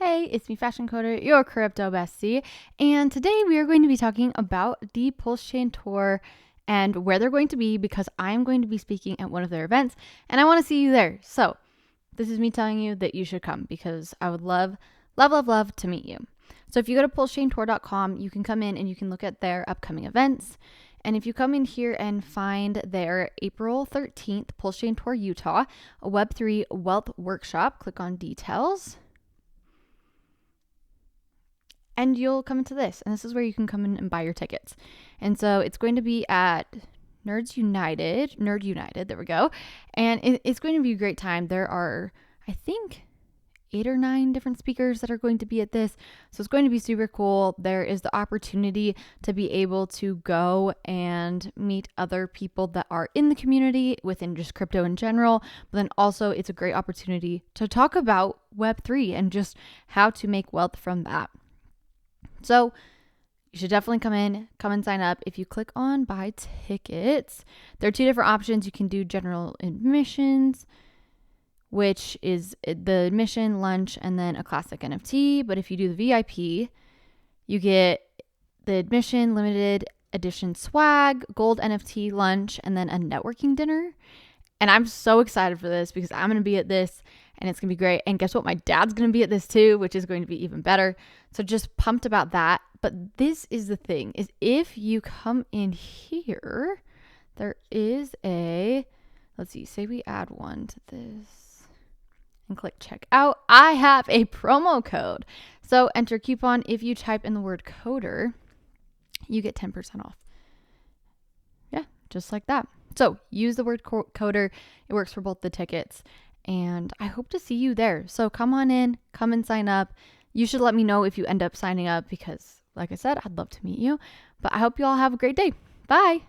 Hey, it's me, Fashion Coder, your crypto bestie, and today we are going to be talking about the PulseChain tour and where they're going to be because I'm going to be speaking at one of their events and I want to see you there. So this is me telling you that you should come because I would love to meet you. So if you go to PulseChainTour.com, you can come in and you can look at their upcoming events. And if you come in here and find their April 13th PulseChain Tour Utah, a Web3 wealth workshop, click on details. And you'll come into this. And this is where you can come in and buy your tickets. And so it's going to be at Nerd United, there we go. And it's going to be a great time. There are, I think, 8 or 9 different speakers that are going to be at this. So it's going to be super cool. There is the opportunity to be able to go and meet other people that are in the community within just crypto in general. But then also it's a great opportunity to talk about Web3 and just how to make wealth from that. So you should definitely come and sign up. If you click on buy tickets, there are 2 different options. You can do general admissions, which is the admission, lunch, and then a classic NFT. But if you do the VIP, you get the admission, limited edition swag, gold NFT, lunch, and then a networking dinner. And I'm so excited for this because I'm going to be at this and it's going to be great. And guess what? My dad's going to be at this too, which is going to be even better. So just pumped about that. But this is the thing, is if you come in here, there is a, let's see, say we add one to this and click check out. I have a promo code. So enter coupon. If you type in the word coder, you get 10% off. Yeah, just like that. So use the word coder. It works for both the tickets. And I hope to see you there. So come on in, come and sign up. You should let me know if you end up signing up because, like I said, I'd love to meet you. But I hope you all have a great day. Bye.